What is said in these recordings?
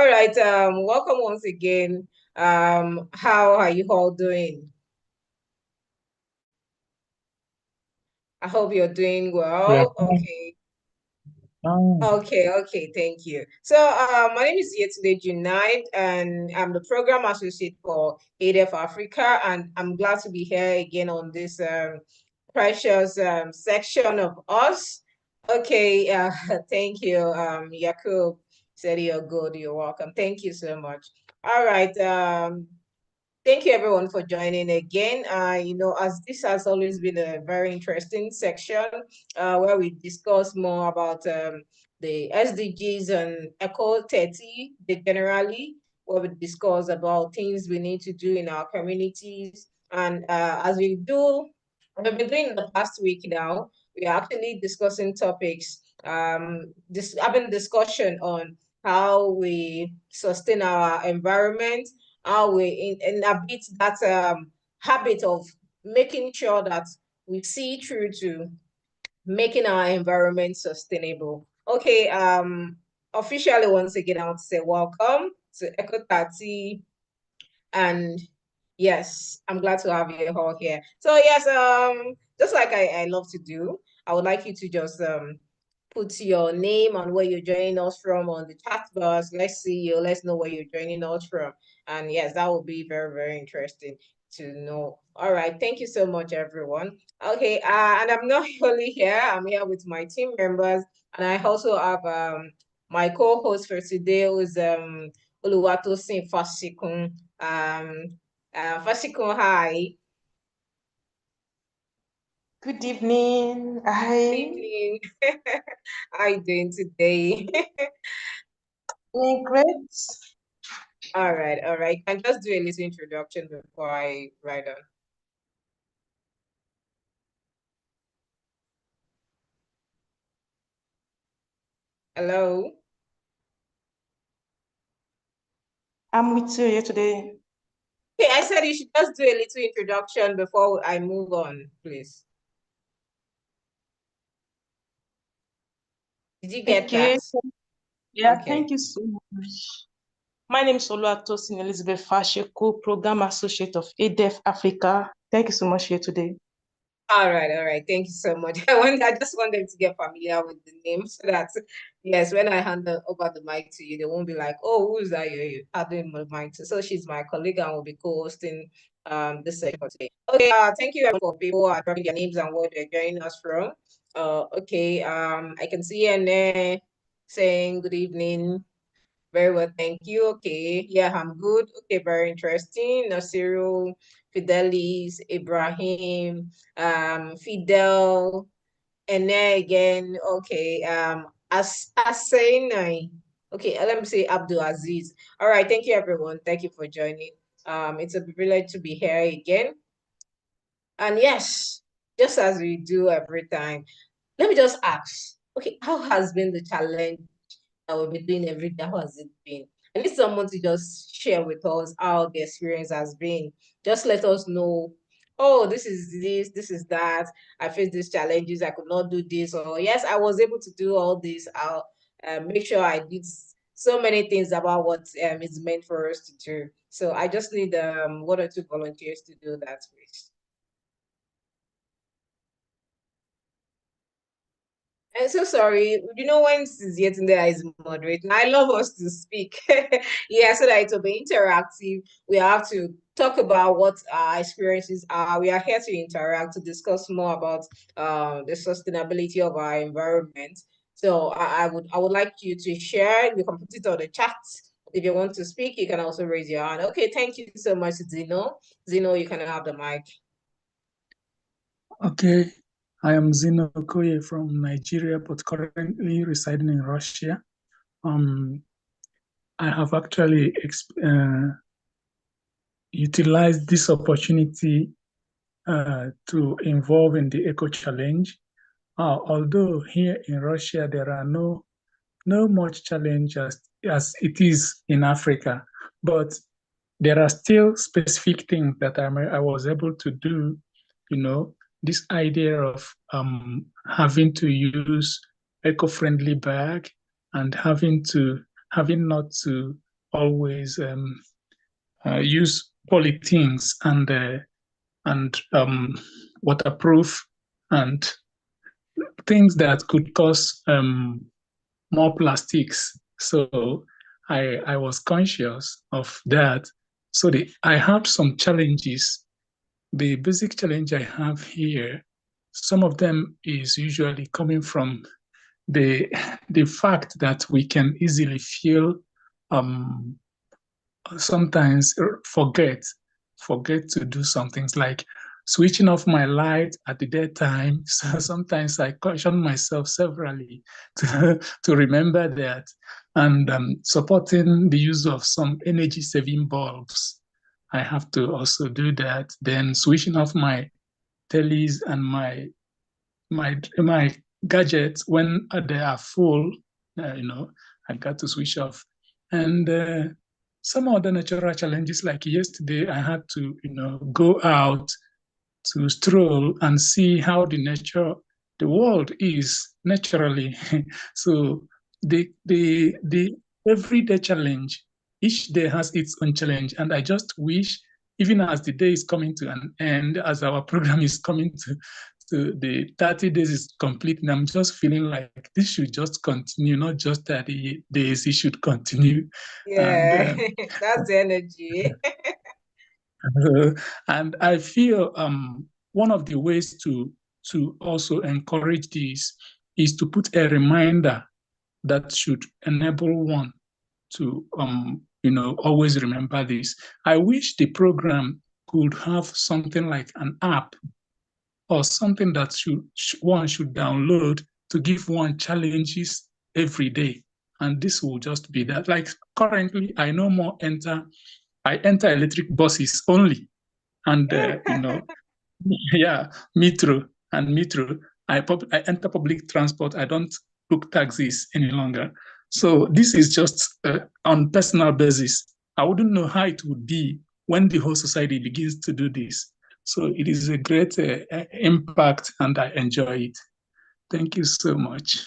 right, welcome once again. How are you all doing? I hope you're doing We are well. fine. Okay. Fine. Okay, thank you. So, my name is Yetunde Junaid, and I'm the program associate for ADF Africa, and I'm glad to be here again on this precious section of us. Okay, thank you, Yakub said you're good, you're welcome. Thank you so much. All right, thank you everyone for joining again. As this has always been a very interesting section where we discuss more about the SDGs and ECO30 generally, where we discuss about things we need to do in our communities. And as we've been doing in the past week now, we are actually discussing topics, having discussion on how we sustain our environment, how we inhabit that habit of making sure that we see through to making our environment sustainable. Okay, officially once again, I want to say welcome to ECO30, and yes, I'm glad to have you all here. So yes, just like I love to do, I would like you to just put your name and where you're joining us from on the chat box. Let's see you. Let's know where you're joining us from. And yes, that will be very, very interesting to know. All right. Thank you so much, everyone. Okay. And I'm not only here, I'm here with my team members. And I also have my co-host for today, who is Oluwatosin Fasikun. Fasikun, hi. Good evening. Good evening. How are you doing today? Doing great. All right, all right. Can just do a little introduction before I write on. Hello. I'm with you here today. Okay, I said you should just do a little introduction before I move on, please. Did you get Okay. that? Yeah, Okay. thank you so much. My name is Oluwatosin Elizabeth Fasheku, Program Associate of ADF Africa. Thank you so much here today. All right, all right. Thank you so much. I just want them to get familiar with the name so that, yes, when I hand over the mic to you, they won't be like, oh, who's that you're adding the mic to? So she's my colleague and will be co-hosting this session today. Okay, thank you for people who are dropping their names and where they're joining us from. Okay, I can see Anne saying good evening. Very well, thank you. Okay, yeah, I'm good. Okay, very interesting. Nasiru, Fidelis, Ibrahim, Fidel, and then again, okay, as saying, okay, let me say Abdul Aziz. All right, thank you everyone. Thank you for joining. It's a privilege to be here again. And yes, just as we do every time, let me just ask, okay, how has been the challenge that we've been doing every day? How has it been? I need someone to just share with us how the experience has been. Just let us know, oh, this is that. I faced these challenges, I could not do this, or yes, I was able to do all this. I'll make sure I did so many things about what is meant for us to do. So I just need one or two volunteers to do that, please. I'm so sorry. You know, when Yetunde is moderating, I love us to speak. Yeah, so that it will be interactive. We have to talk about what our experiences are. We are here to interact, to discuss more about the sustainability of our environment. So I would like you to share. You can put it on the chat. If you want to speak, you can also raise your hand. Okay, thank you so much, Zeno. Zeno, you can have the mic. Okay, I am Zino Okoye from Nigeria, but currently residing in Russia. I have actually utilized this opportunity to involve in the Eco Challenge. Although here in Russia there are no much challenge as it is in Africa, but there are still specific things that I was able to do, this idea of having to use eco-friendly bag and having not to always use polythenes and waterproof and things that could cause more plastics. So I was conscious of that. So I had some challenges. The basic challenge I have here, some of them is usually coming from the fact that we can easily feel sometimes forget to do some things like switching off my light at the daytime. So sometimes I caution myself severally to remember that, and supporting the use of some energy saving bulbs. I have to also do that. Then switching off my tellies and my gadgets when they are full, I got to switch off. And some other natural challenges, like yesterday, I had to, go out to stroll and see how the world is naturally. So the everyday challenge, each day has its own challenge, and I just wish, even as the day is coming to an end, as our program is coming to the 30 days is complete, and I'm just feeling like this should just continue, not just 30 days, it should continue. Yeah, And that's the energy. and I feel one of the ways to also encourage this is to put a reminder that should enable one to always remember this. I wish the program could have something like an app or something that one should download to give one challenges every day. And this will just be that. Like currently, I no more I enter electric buses only. And, yeah, metro. I enter public transport. I don't book taxis any longer. So this is just on personal basis. I wouldn't know how it would be when the whole society begins to do this. So it is a great impact, and I enjoy it. Thank you so much.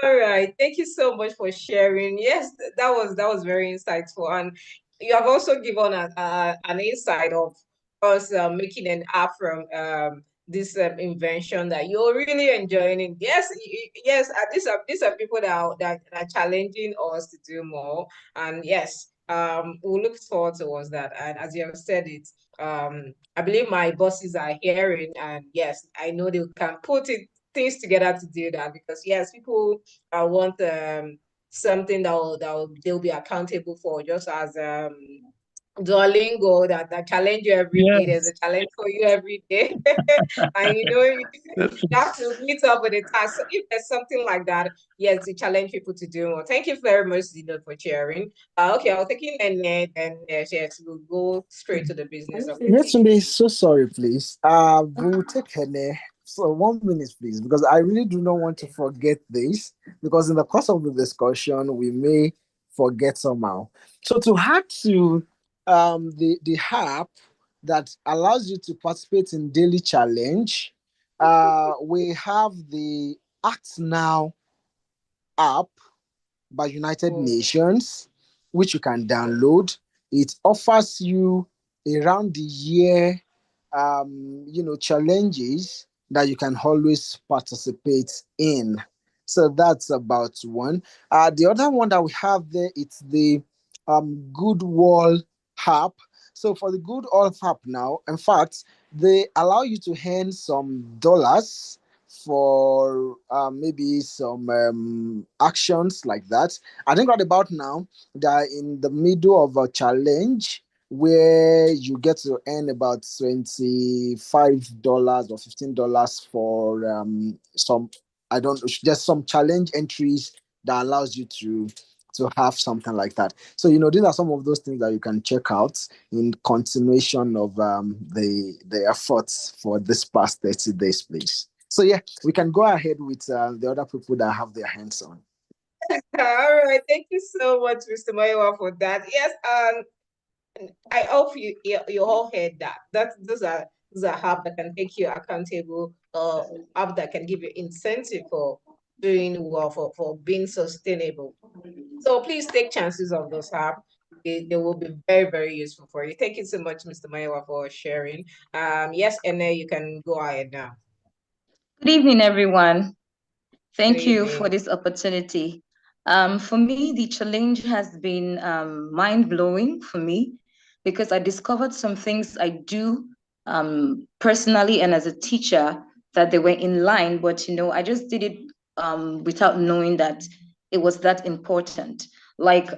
All right. Thank you so much for sharing. Yes, that was very insightful. And you have also given an insight of us making an app from this invention that you're really enjoying it. Yes, yes, these are people that are challenging us to do more. And yes, we'll look forward towards that. And as you have said it, I believe my bosses are hearing, and yes, I know they can put things together to do that, because yes, people want something they'll be accountable for, just as Duolingo that challenge you every day. There's Yes. a challenge for you every day. And you have to meet up with the task. So if there's something like that, yes, to challenge people to do more. Thank you very much, Zino, for sharing. Okay, I'll take in and yes, we'll go straight to the business of the Yes, day. Tunde, so sorry, please. We'll take Hene for 1 minute, please, because I really do not want to forget this. Because in the course of the discussion, we may forget somehow. So to hack to the app that allows you to participate in daily challenge, we have the Act Now app by United Oh, Nations, which you can download. It offers you around the year, challenges that you can always participate in. So that's about one. The other one that we have there, it's the Good Wall app. So for the Good Wall app now, in fact, they allow you to earn some dollars for maybe some actions like that. I think right about now they are in the middle of a challenge where you get to earn about $25 or $15 for some, I don't, just some challenge entries that allows you to have something like that. So these are some of those things that you can check out in continuation of the efforts for this past 30 days, please. So yeah, we can go ahead with the other people that have their hands on. all right. Thank you so much, Mr. Mayowa, for that. Yes, I hope you all heard that. Those are apps that can take you accountable, app that can give you incentive for doing well, for being sustainable. So please take chances of those apps. they will be very, very useful for you. Thank you so much, Mr. Maiwa, for sharing. Yes, and you can go ahead now. Good evening, everyone. Thank Good you for evening. this opportunity. For me, the challenge has been mind-blowing for me because I discovered some things I do personally and as a teacher that they were in line, but I just did it without knowing that it was that important. Like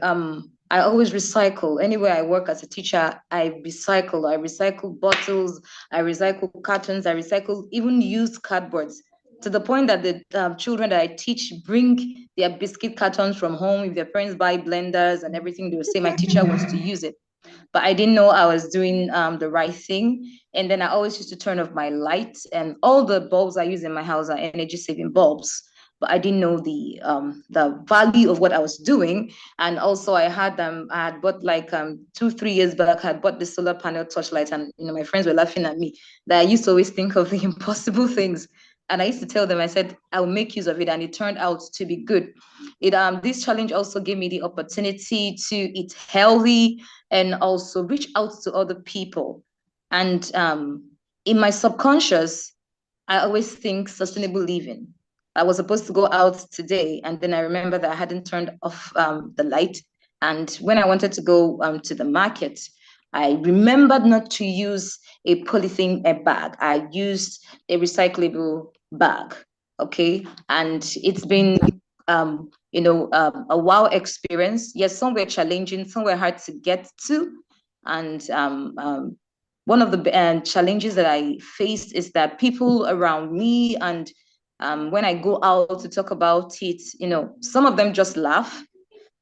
I always recycle. Anywhere I work as a teacher, I recycle. I recycle bottles, I recycle cartons, I recycle even used cardboards, to the point that the children that I teach bring their biscuit cartons from home. If their parents buy blenders and everything, they will say, my teacher wants to use it. But I didn't know I was doing the right thing. And then I always used to turn off my lights, and all the bulbs I use in my house are energy saving bulbs. But I didn't know the value of what I was doing. And also I had bought like 2-3 years back, I had bought the solar panel torchlight, and my friends were laughing at me that I used to always think of the impossible things. And I used to tell them, I said, I'll make use of it. And it turned out to be good. This challenge also gave me the opportunity to eat healthy and also reach out to other people. And in my subconscious, I always think sustainable living. I was supposed to go out today, and then I remember that I hadn't turned off the light. And when I wanted to go to the market, I remembered not to use a polythene bag. I used a recyclable bag. Okay. And it's been, a wow experience. Yes, some were challenging, some were hard to get to. And one of the challenges that I faced is that people around me, and when I go out to talk about it, some of them just laugh.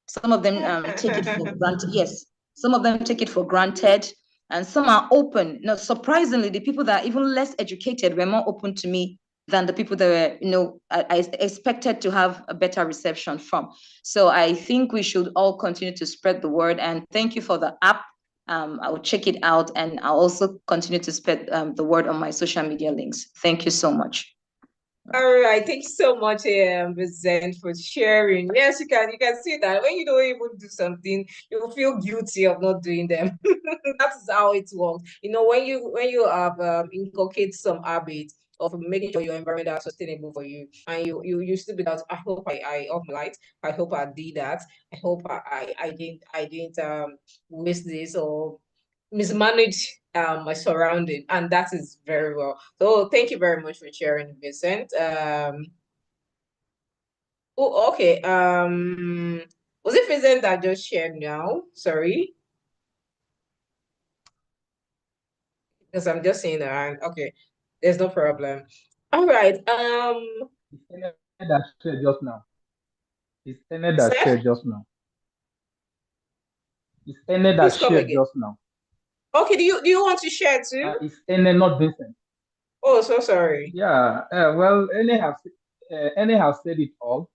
Some of them take it for granted. Yes, some of them take it for granted, and some are open. Surprisingly, the people that are even less educated were more open to me than the people that were, I expected to have a better reception from. So I think we should all continue to spread the word. And thank you for the app. I will check it out, and I'll also continue to spread the word on my social media links. Thank you so much. All right, thank you so much, Vincent, for sharing. Yes, you can see that when you don't even do something, you feel guilty of not doing them. That is how it works. When you have inculcate some habits of making sure your environment is sustainable for you, and you still be that, I hope I off my light. I hope I did that. I hope I didn't waste this or mismanage my surrounding, and that is very well. So thank you very much for sharing, Vincent. Oh, okay. Was it Vincent that just shared now? Sorry, because I'm just seeing around. Okay, there's no problem. All right. That shared just now. It's Ene that Sir, shared just now. It's Ene that please come shared again. just now. Okay, do you want to share too? It's Ene, not Vincent. Oh, so sorry. Yeah. Well, Ene has said it all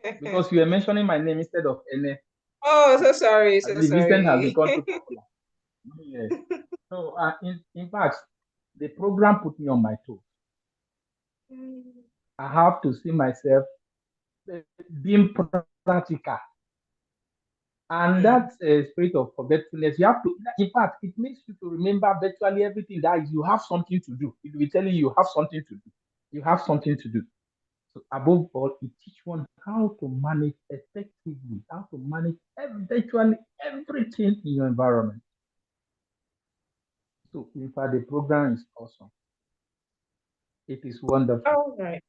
because you were mentioning my name instead of Ene. Oh, so sorry, I so believe Vincent has sorry. become too popular. Yes. So, in fact, the program put me on my toes. I have to see myself being practical. And that spirit of forgetfulness, you have to, in fact, it makes you to remember virtually everything that you have something to do. It will be telling you have something to do. You have something to do. So above all, it teaches one how to manage effectively, how to manage virtually everything in your environment. So in fact, the program is awesome. It is wonderful. All right.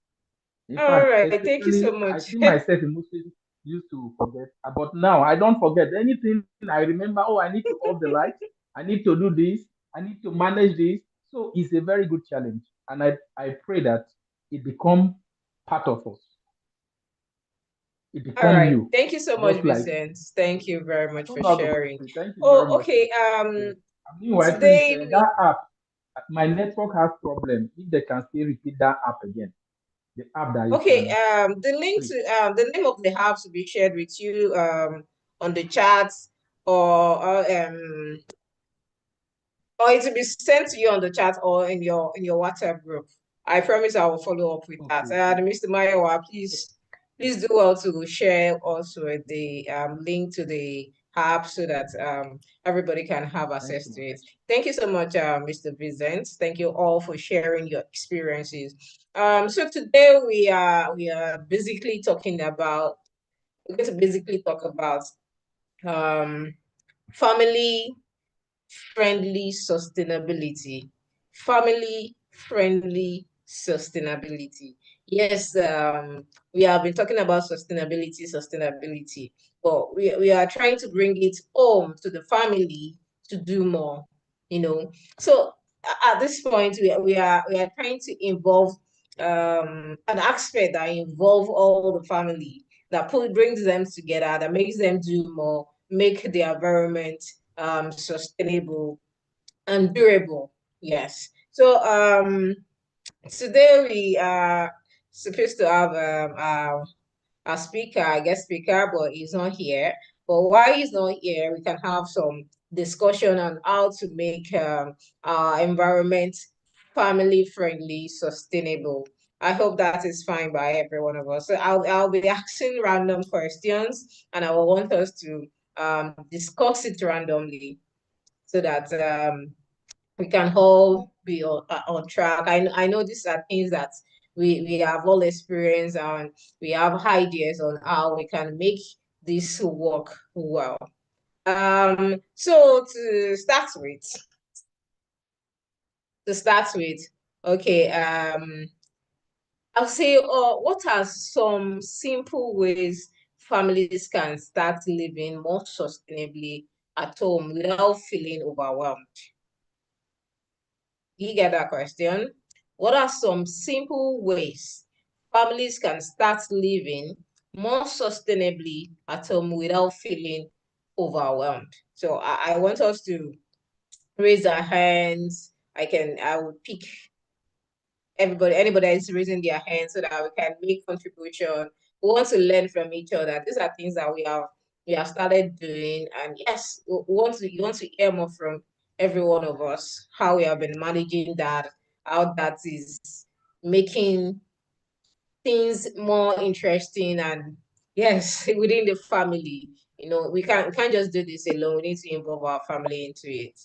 In All fact, right. Thank you so especially I much. see myself mostly used to forget, but now I don't forget anything. I remember, oh, I need to off the light, I need to do this, I need to manage this. So it's a very good challenge, and I pray that it become part of us. It All become right. you, Thank you so much, just like Vincent. Thank you very much no, for no, sharing. thank you very Oh, much. okay. Yes. Meanwhile, please, Today that app, my network has problem. If they can still repeat that app again, the app that you okay, can. the link Please. to the name of the house will be shared with you on the chat, or it will be sent to you on the chat or in your WhatsApp group. I promise I will follow up with that. Okay. Mr. Mayowa, please do well to share also the link to the app so that everybody can have access to it. Thank you so much, Mr. Vincent. Thank you all for sharing your experiences. So today we are basically talking about we're going to basically talk about family friendly sustainability. Family friendly sustainability. Yes, we have been talking about sustainability, but we are trying to bring it home to the family to do more, you know. So at this point, we are trying to involve an aspect that involve all the family, that brings them together, that makes them do more, make the environment sustainable and durable. Yes. So today we are supposed to have a speaker, a guest speaker, but he's not here. But while he's not here, we can have some discussion on how to make our environment family friendly, sustainable. I hope that is fine by every one of us. So I'll be asking random questions, and I will want us to discuss it randomly so that we can all be on track. I know these are things that we have all experienced, and we have ideas on how we can make this work well. So to start with, okay, I'll say, what are some simple ways families can start living more sustainably at home without feeling overwhelmed? You get that question? What are some simple ways families can start living more sustainably at home without feeling overwhelmed? So I want us to raise our hands. I will pick anybody that is raising their hands so that we can make contribution. We want to learn from each other. These are things that we have started doing, and yes, you want to hear more from every one of us, how we have been managing that, how that is making things more interesting, and yes, within the family. We can't just do this alone. We need to involve our family into it.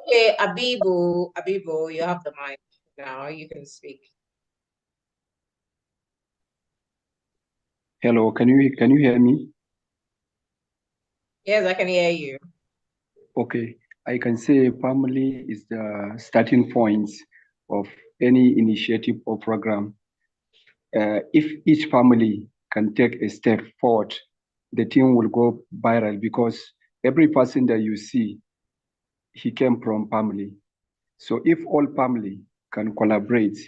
Okay, Abibo, you have the mic now. You can speak. Hello, can you hear me? Yes, I can hear you. Okay, I can say family is the starting point of any initiative or program. If each family can take a step forward, the team will go viral because every person that you see, he came from family. So if all family can collaborate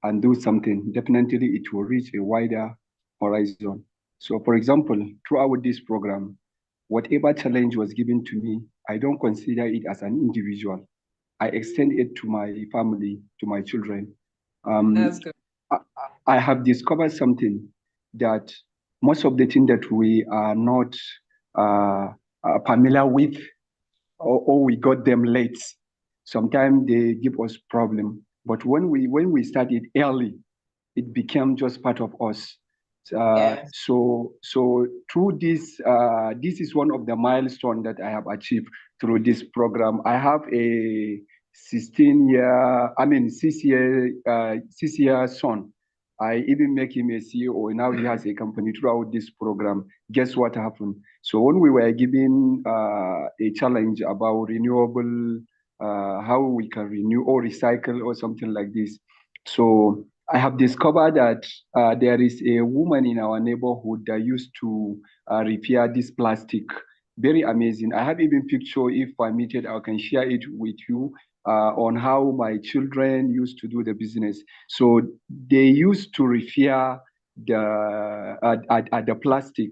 and do something, definitely it will reach a wider horizon. So for example, throughout this program, whatever challenge was given to me, I don't consider it as an individual. I extend it to my family, to my children. That's good. I have discovered something that most of the things that we are not familiar with, or we got them late, sometimes they give us problem. But when we started early, it became just part of us. Yes. So through this, this is one of the milestones that I have achieved through this program. I have a 6 year son. I even make him a CEO. Now he has a company throughout this program. Guess what happened? So when we were given a challenge about renewable, how we can renew or recycle or something like this. So I have discovered that there is a woman in our neighborhood that used to repair this plastic. Very amazing. I have even picture. If permitted, I can share it with you on how my children used to do the business. So they used to repair the plastic.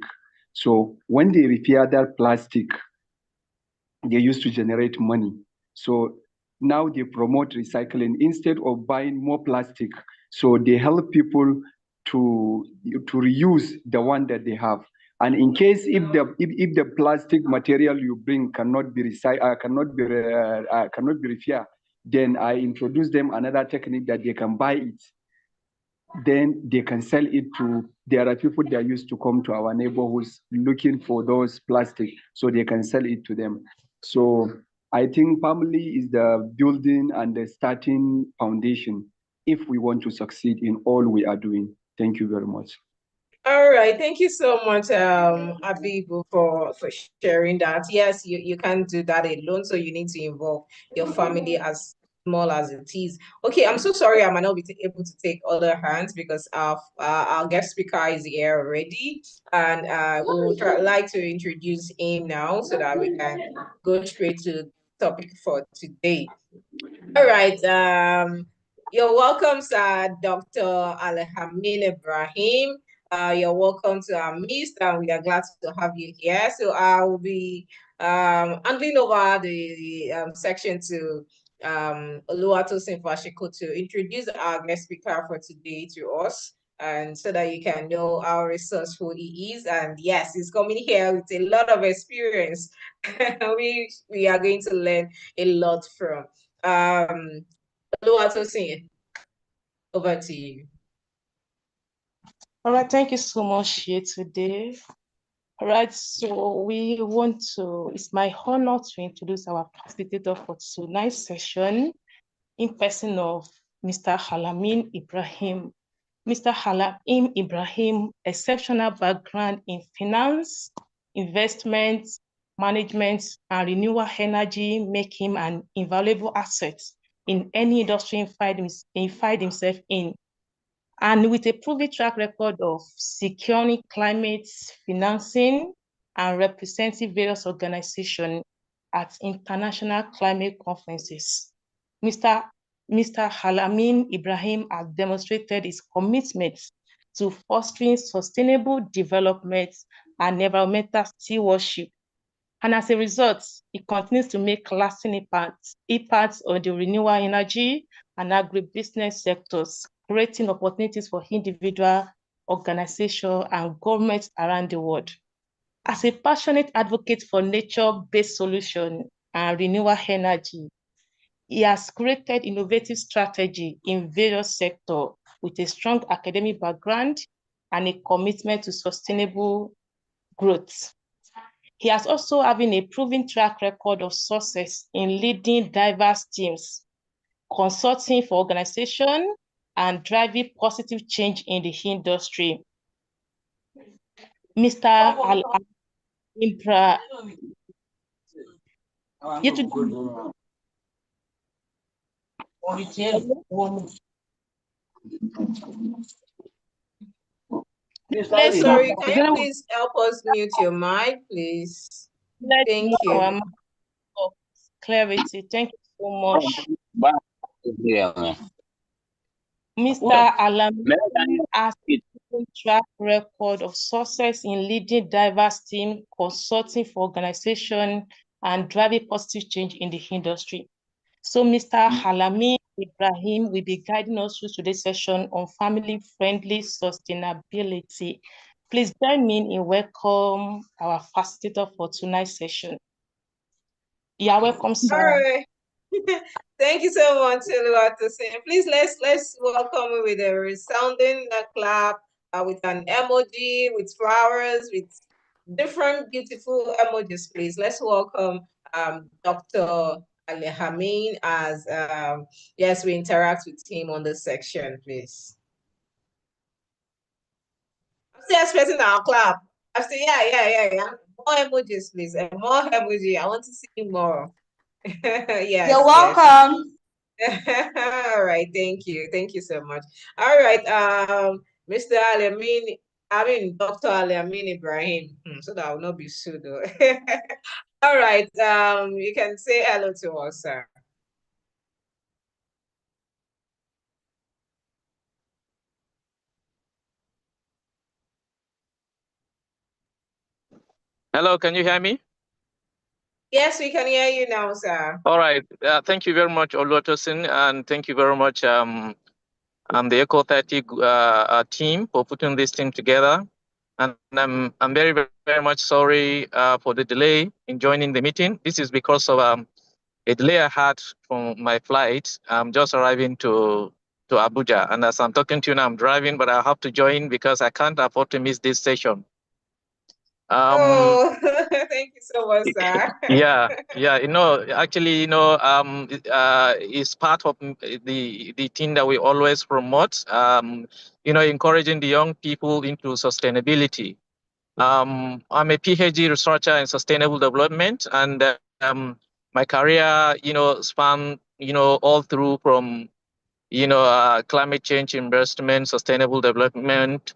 So when they repair that plastic, they used to generate money. So now they promote recycling instead of buying more plastic. So they help people to reuse the one that they have. And in case if the plastic material you bring cannot be recycled, cannot be repaired, then I introduce them another technique that they can buy it. then they can sell it to, there are people that used to come to our neighborhoods looking for those plastic, so they can sell it to them. So I think family is the building and the starting foundation if we want to succeed in all we are doing. Thank you very much. All right, thank you so much, Abibu, for sharing that. Yes, you can't do that alone, so you need to involve your family as small as it is. Okay, I'm so sorry I might not be able to take other hands because our guest speaker is here already, and we would like to introduce him now so that we can go straight to the topic for today. All right, you're welcome, sir, Dr. Alhamin Ibrahim. You're welcome to our midst, and we are glad to have you here. So I will be handing over the section to Oluwatosin Fashiko to introduce our guest speaker for today to us, and so that you can know how resourceful he is. And yes, he's coming here with a lot of experience. we are going to learn a lot from. Oluwatosin, over to you. All right, thank you so much here today. All right, so it's my honor to introduce our facilitator for tonight's session in person of Mr. Halamin Ibrahim. Mr. Halamin Ibrahim, exceptional background in finance, investment, management, and renewable energy make him an invaluable asset in any industry he find himself in. And with a proven track record of securing climate financing and representing various organizations at international climate conferences, Mr. Halamin Ibrahim has demonstrated his commitment to fostering sustainable development and environmental stewardship. And as a result, it continues to make lasting impacts on the renewable energy and agribusiness sectors, creating opportunities for individual organizations and governments around the world. As a passionate advocate for nature-based solutions and renewable energy, he has created innovative strategy in various sectors with a strong academic background and a commitment to sustainable growth. He has also having a proven track record of success in leading diverse teams, consulting for organizations, and driving positive change in the industry. Mr. Al-Impra. Sorry, can you please help us mute your mic, please? Thank you. Clarity. Thank you so much. Mr. Alamin has a track record of success in leading diverse teams, consulting for organizations, and driving positive change in the industry. So Mr. Halamin Ibrahim will be guiding us through today's session on family-friendly sustainability. Please join me in welcome our facilitator for tonight's session. You are welcome, sir. All right. Thank you so much, Oluwatosin. Please let's welcome you with a resounding clap, with an emoji, with flowers, with different beautiful emojis. Please let's welcome Dr. Alhamin as yes, we interact with him on this section, please. I'm still expecting our clap. I'm still yeah. More emojis, please. More emoji. I want to see more. Yes. You're welcome. Yes. All right, thank you so much. All right, Mr. Dr. Aliamin Ibrahim, so that will not be pseudo. All right, you can say hello to us, sir. Hello, can you hear me? Yes, we can hear you now, sir. All right. Thank you very much, Oluwatosin, and thank you very much, the ECO30 team for putting this team together. And I'm very, very much sorry for the delay in joining the meeting. This is because of a delay I had from my flight. I'm just arriving to to Abuja. And as I'm talking to you now, I'm driving, but I have to join because I can't afford to miss this session. Oh, thank you so much, sir. Yeah, actually, it's part of the thing that we always promote, encouraging the young people into sustainability. I'm a PhD researcher in sustainable development, and my career, span, all through from, climate change investment, sustainable development,